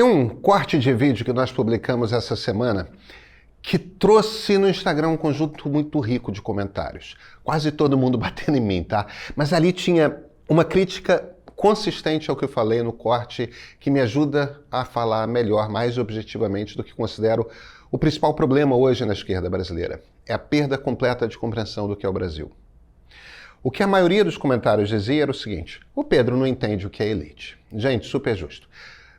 Tem um corte de vídeo que nós publicamos essa semana que trouxe no Instagram um conjunto muito rico de comentários. Quase todo mundo batendo em mim, tá? Mas ali tinha uma crítica consistente ao que eu falei no corte que me ajuda a falar melhor, mais objetivamente do que considero o principal problema hoje na esquerda brasileira. É a perda completa de compreensão do que é o Brasil. O que a maioria dos comentários dizia era o seguinte: o Pedro não entende o que é elite. Gente, super justo.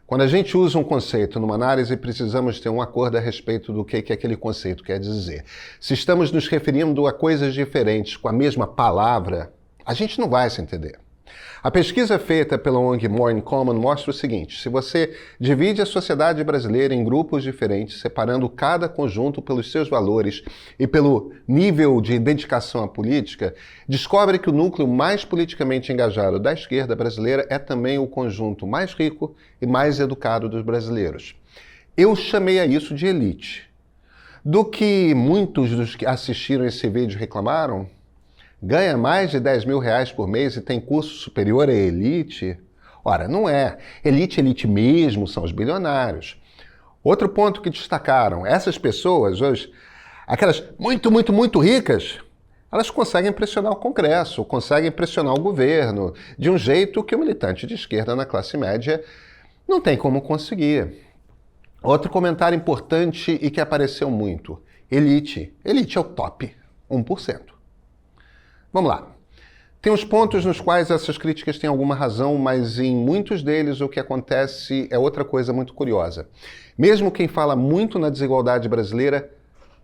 Quando a gente usa um conceito numa análise, precisamos ter um acordo a respeito do que aquele conceito quer dizer. Se estamos nos referindo a coisas diferentes com a mesma palavra, a gente não vai se entender. A pesquisa feita pela ONG More in Common mostra o seguinte: se você divide a sociedade brasileira em grupos diferentes, separando cada conjunto pelos seus valores e pelo nível de dedicação à política, descobre que o núcleo mais politicamente engajado da esquerda brasileira é também o conjunto mais rico e mais educado dos brasileiros. Eu chamei a isso de elite. Do que muitos dos que assistiram esse vídeo reclamaram, ganha mais de 10 mil reais por mês e tem curso superior à elite? Ora, não é. Elite mesmo são os bilionários. Outro ponto que destacaram: essas pessoas hoje, aquelas muito ricas, elas conseguem pressionar o Congresso, conseguem pressionar o governo, de um jeito que o militante de esquerda na classe média não tem como conseguir. Outro comentário importante e que apareceu muito: elite. Elite é o top 1%. Vamos lá. Tem uns pontos nos quais essas críticas têm alguma razão, mas em muitos deles o que acontece é outra coisa muito curiosa. Mesmo quem fala muito na desigualdade brasileira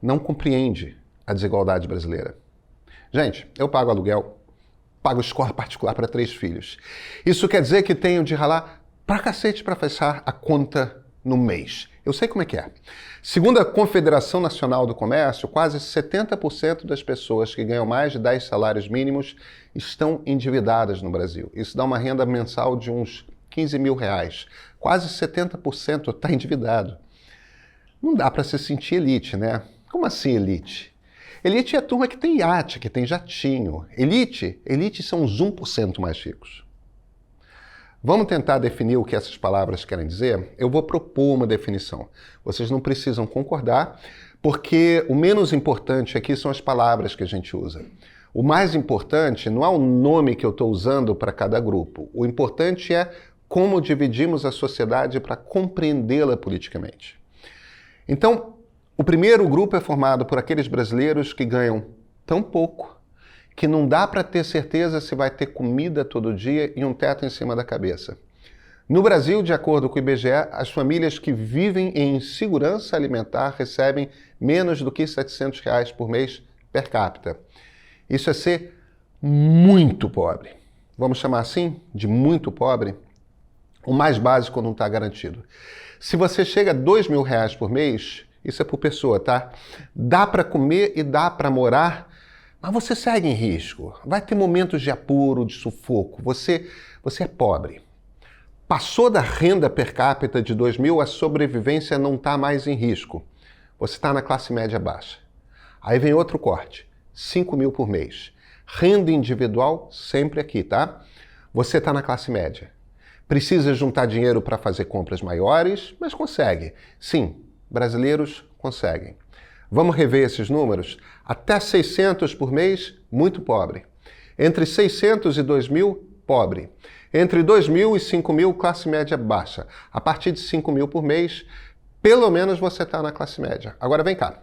não compreende a desigualdade brasileira. Gente, eu pago aluguel, pago escola particular para 3 filhos. Isso quer dizer que tenho de ralar pra cacete para fechar a conta no mês. Eu sei como é que é. Segundo a Confederação Nacional do Comércio, quase 70% das pessoas que ganham mais de 10 salários mínimos estão endividadas no Brasil. Isso dá uma renda mensal de uns 15 mil reais. Quase 70% está endividado. Não dá para se sentir elite, né? Como assim elite? Elite é a turma que tem iate, que tem jatinho. Elite são os 1% mais ricos. Vamos tentar definir o que essas palavras querem dizer? Eu vou propor uma definição. Vocês não precisam concordar, porque o menos importante aqui são as palavras que a gente usa. O mais importante não é o nome que eu estou usando para cada grupo. O importante é como dividimos a sociedade para compreendê-la politicamente. Então, o primeiro grupo é formado por aqueles brasileiros que ganham tão pouco que não dá para ter certeza se vai ter comida todo dia e um teto em cima da cabeça. No Brasil, de acordo com o IBGE, as famílias que vivem em insegurança alimentar recebem menos do que R$ 700 reais por mês per capita. Isso é ser muito pobre. Vamos chamar assim, de muito pobre? O mais básico não está garantido. Se você chega a R$ 2 mil reais por mês, isso é por pessoa, tá? Dá para comer e dá para morar, mas você segue em risco. Vai ter momentos de apuro, de sufoco. Você é pobre. Passou da renda per capita de 2 mil, a sobrevivência não está mais em risco. Você está na classe média baixa. Aí vem outro corte: 5 mil por mês. Renda individual sempre aqui, tá? Você está na classe média. Precisa juntar dinheiro para fazer compras maiores, mas consegue. Sim, brasileiros conseguem. Vamos rever esses números? Até 600 por mês, muito pobre. Entre 600 e 2 mil, pobre. Entre 2 mil e 5 mil, classe média baixa. A partir de 5 mil por mês, pelo menos você está na classe média. Agora vem cá.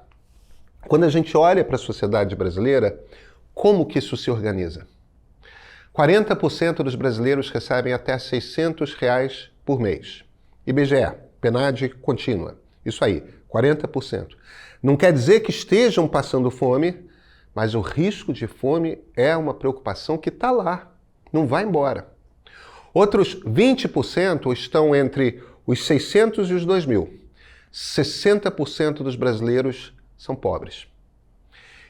Quando a gente olha para a sociedade brasileira, como que isso se organiza? 40% dos brasileiros recebem até R$ 600 reais por mês. IBGE, PNAD contínua. Isso aí, 40%. Não quer dizer que estejam passando fome, mas o risco de fome é uma preocupação que está lá, não vai embora. Outros 20% estão entre os 600 e os 2 mil. 60% dos brasileiros são pobres.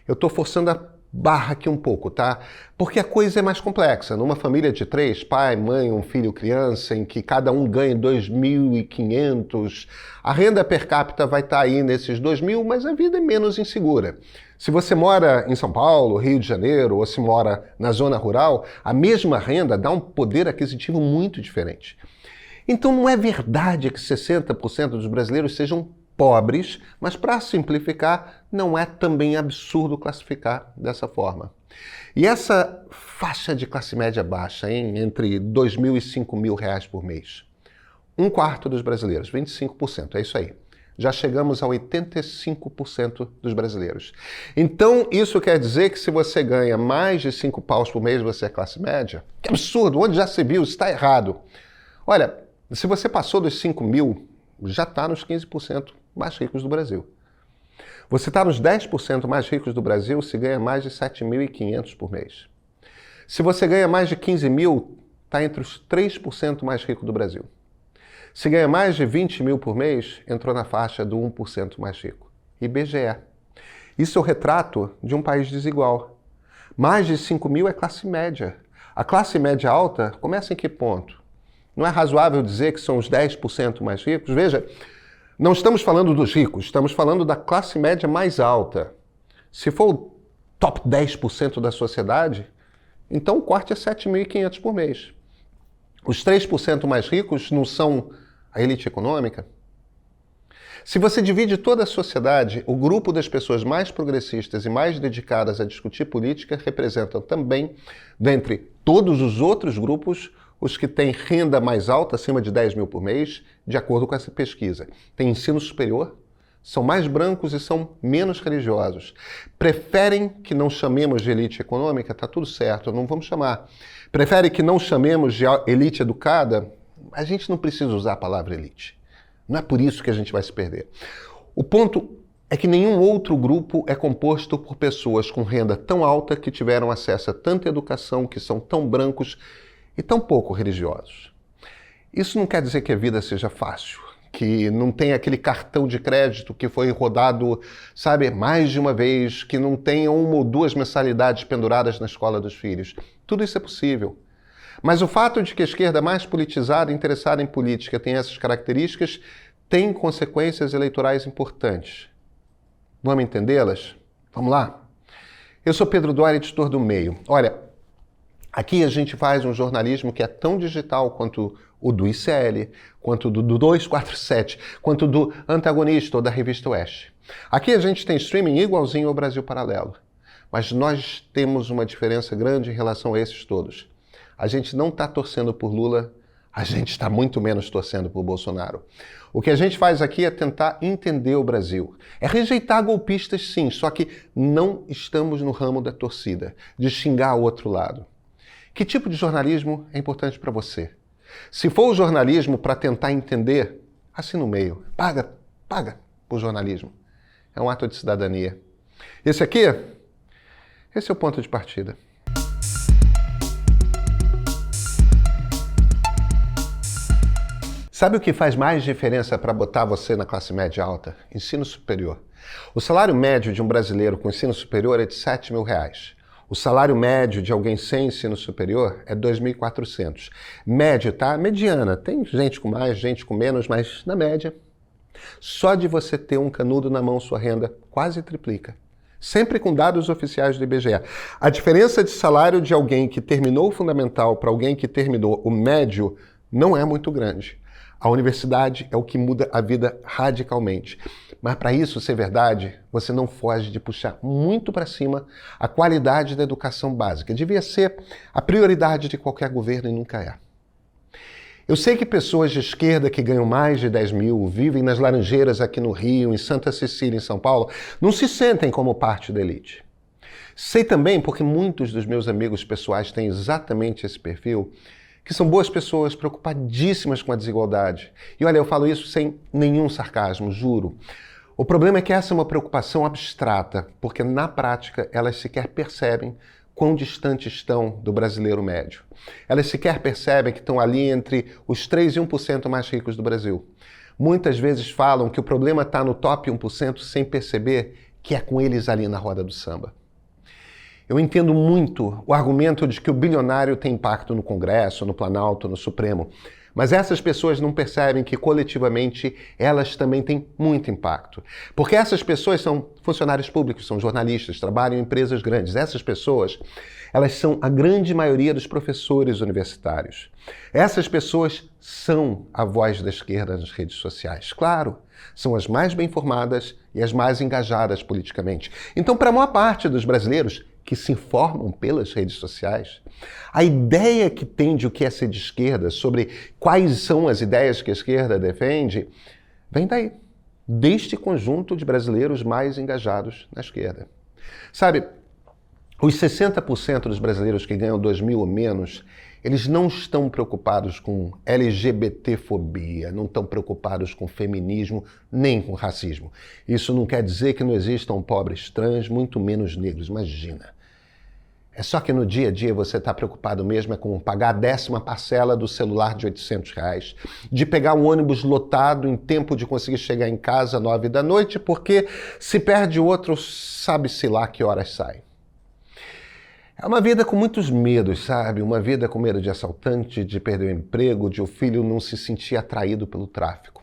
Eu estou forçando a barra aqui um pouco, tá? Porque a coisa é mais complexa. Numa família de 3, pai, mãe, um filho, criança, em que cada um ganha 2.500, a renda per capita vai estar aí nesses 2 mil, mas a vida é menos insegura. Se você mora em São Paulo, Rio de Janeiro, ou se mora na zona rural, a mesma renda dá um poder aquisitivo muito diferente. Então não é verdade que 60% dos brasileiros sejam pobres, mas para simplificar, não é também absurdo classificar dessa forma. E essa faixa de classe média baixa, entre R$2.000 e R$5.000 por mês, um quarto dos brasileiros, 25%, é isso aí. Já chegamos a 85% dos brasileiros. Então, isso quer dizer que se você ganha mais de 5 paus por mês, você é classe média? Que absurdo! Onde já se viu? Isso está errado. Olha, se você passou dos 5.000, já está nos 15% mais ricos do Brasil. Você está nos 10% mais ricos do Brasil se ganha mais de 7.500 por mês. Se você ganha mais de 15.000, está entre os 3% mais ricos do Brasil. Se ganha mais de 20.000 por mês, entrou na faixa do 1% mais rico. IBGE. Isso é o retrato de um país desigual. Mais de 5.000 é classe média. A classe média alta começa em que ponto? Não é razoável dizer que são os 10% mais ricos? Veja, não estamos falando dos ricos, estamos falando da classe média mais alta. Se for o top 10% da sociedade, então o corte é 7.500 por mês. Os 3% mais ricos não são a elite econômica? Se você divide toda a sociedade, o grupo das pessoas mais progressistas e mais dedicadas a discutir política representam também, dentre todos os outros grupos, os que têm renda mais alta, acima de 10.000 por mês, de acordo com essa pesquisa. Têm ensino superior, são mais brancos e são menos religiosos. Preferem que não chamemos de elite econômica? Está tudo certo, não vamos chamar. Preferem que não chamemos de elite educada? A gente não precisa usar a palavra elite. Não é por isso que a gente vai se perder. O ponto é que nenhum outro grupo é composto por pessoas com renda tão alta que tiveram acesso a tanta educação, que são tão brancos e tão pouco religiosos. Isso não quer dizer que a vida seja fácil, que não tem aquele cartão de crédito que foi rodado, sabe, mais de uma vez, que não tenha 1 ou 2 mensalidades penduradas na escola dos filhos. Tudo isso é possível. Mas o fato de que a esquerda mais politizada e interessada em política tem essas características tem consequências eleitorais importantes. Vamos entendê-las? Vamos lá? Eu sou Pedro Doria, editor do Meio. Olha, aqui a gente faz um jornalismo que é tão digital quanto o do ICL, quanto do 247, quanto do Antagonista ou da Revista Oeste. Aqui a gente tem streaming igualzinho ao Brasil Paralelo. Mas nós temos uma diferença grande em relação a esses todos. A gente não está torcendo por Lula, a gente está muito menos torcendo por Bolsonaro. O que a gente faz aqui é tentar entender o Brasil. É rejeitar golpistas, sim, só que não estamos no ramo da torcida, de xingar o outro lado. Que tipo de jornalismo é importante para você? Se for o jornalismo para tentar entender, assina o Meio. Paga por jornalismo. É um ato de cidadania. Esse é o ponto de partida. Sabe o que faz mais diferença para botar você na classe média alta? Ensino superior. O salário médio de um brasileiro com ensino superior é de R$7.000. O salário médio de alguém sem ensino superior é 2.400. Médio, tá? Mediana. Tem gente com mais, gente com menos, mas na média. Só de você ter um canudo na mão, sua renda quase triplica. Sempre com dados oficiais do IBGE. A diferença de salário de alguém que terminou o fundamental para alguém que terminou o médio não é muito grande. A universidade é o que muda a vida radicalmente. Mas para isso ser verdade, você não foge de puxar muito para cima a qualidade da educação básica. Devia ser a prioridade de qualquer governo e nunca é. Eu sei que pessoas de esquerda que ganham mais de 10.000, vivem nas Laranjeiras aqui no Rio, em Santa Cecília, em São Paulo, não se sentem como parte da elite. Sei também, porque muitos dos meus amigos pessoais têm exatamente esse perfil, que são boas pessoas preocupadíssimas com a desigualdade. E olha, eu falo isso sem nenhum sarcasmo, juro. O problema é que essa é uma preocupação abstrata, porque na prática elas sequer percebem quão distantes estão do brasileiro médio. Elas sequer percebem que estão ali entre os 3 e 1% mais ricos do Brasil. Muitas vezes falam que o problema está no top 1% sem perceber que é com eles ali na roda do samba. Eu entendo muito o argumento de que o bilionário tem impacto no Congresso, no Planalto, no Supremo, Mas essas pessoas não percebem que coletivamente elas também têm muito impacto. Porque essas pessoas são funcionários públicos, são jornalistas, trabalham em empresas grandes. Essas pessoas, elas são a grande maioria dos professores universitários. Essas pessoas são a voz da esquerda nas redes sociais. Claro, são as mais bem informadas e as mais engajadas politicamente. Então, para a maior parte dos brasileiros que se informam pelas redes sociais, a ideia que tem de o que é ser de esquerda, sobre quais são as ideias que a esquerda defende, vem daí, deste conjunto de brasileiros mais engajados na esquerda. Sabe, os 60% dos brasileiros que ganham 2.000 ou menos, eles não estão preocupados com LGBTfobia, não estão preocupados com feminismo, nem com racismo. Isso não quer dizer que não existam pobres trans, muito menos negros, imagina. É só que no dia a dia você está preocupado mesmo com pagar a 10ª parcela do celular de R$800, de pegar um ônibus lotado em tempo de conseguir chegar em casa às 9 da noite, porque se perde outro, sabe-se lá que horas sai. É uma vida com muitos medos, sabe? Uma vida com medo de assaltante, de perder o emprego, de o filho não se sentir atraído pelo tráfico.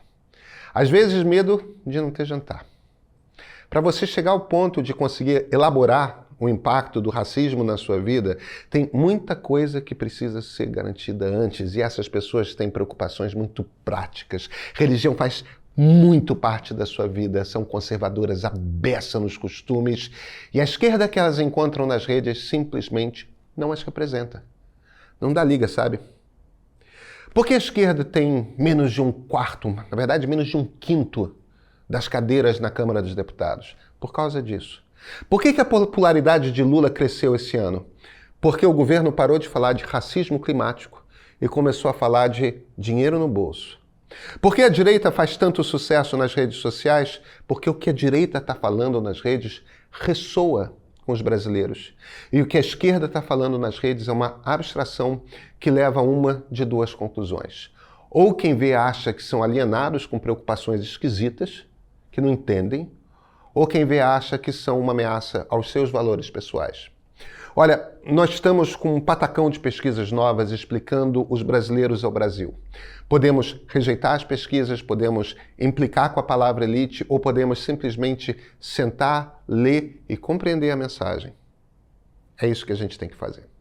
Às vezes, medo de não ter jantar. Para você chegar ao ponto de conseguir elaborar o impacto do racismo na sua vida, tem muita coisa que precisa ser garantida antes, e essas pessoas têm preocupações muito práticas. Religião faz muito parte da sua vida, são conservadoras à beça nos costumes, e a esquerda que elas encontram nas redes simplesmente não as representa. Não dá liga, sabe? Porque a esquerda tem menos de 1/4, na verdade menos de 1/5 das cadeiras na Câmara dos Deputados? Por causa disso. Por que a popularidade de Lula cresceu esse ano? Porque o governo parou de falar de racismo climático e começou a falar de dinheiro no bolso. Por que a direita faz tanto sucesso nas redes sociais? Porque o que a direita está falando nas redes ressoa com os brasileiros. E o que a esquerda está falando nas redes é uma abstração que leva a uma de duas conclusões. Ou quem vê acha que são alienados com preocupações esquisitas, que não entendem, ou quem vê acha que são uma ameaça aos seus valores pessoais. Olha, nós estamos com um patacão de pesquisas novas explicando os brasileiros ao Brasil. Podemos rejeitar as pesquisas, podemos implicar com a palavra elite, ou podemos simplesmente sentar, ler e compreender a mensagem. É isso que a gente tem que fazer.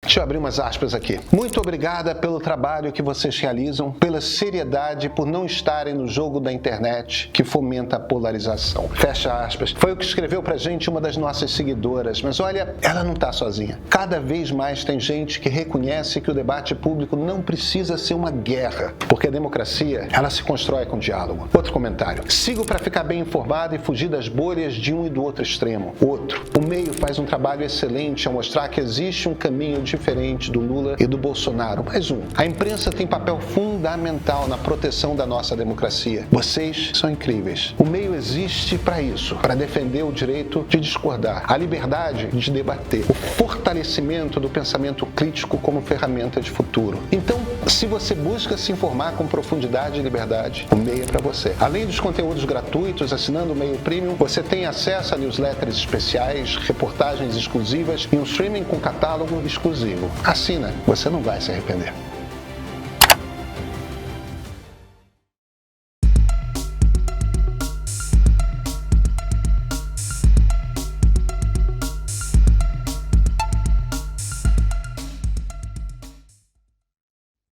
Deixa eu abrir umas aspas aqui. Muito obrigada pelo trabalho que vocês realizam, pela seriedade, por não estarem no jogo da internet que fomenta a polarização. Fecha aspas. Foi o que escreveu pra gente uma das nossas seguidoras, mas olha, ela não tá sozinha. Cada vez mais tem gente que reconhece que o debate público não precisa ser uma guerra, porque a democracia, ela se constrói com diálogo. Outro comentário. Sigo para ficar bem informado e fugir das bolhas de um e do outro extremo. Outro. O meio faz um trabalho excelente ao mostrar que existe um caminho diferente do Lula e do Bolsonaro. Mais um. A imprensa tem papel fundamental na proteção da nossa democracia. Vocês são incríveis. O meio existe para isso, para defender o direito de discordar, a liberdade de debater, o fortalecimento do pensamento crítico como ferramenta de futuro. Então, se você busca se informar com profundidade e liberdade, o meio é para você. Além dos conteúdos gratuitos, assinando o Meio Premium, você tem acesso a newsletters especiais, reportagens exclusivas e um streaming com catálogo exclusivo. Assina, você não vai se arrepender.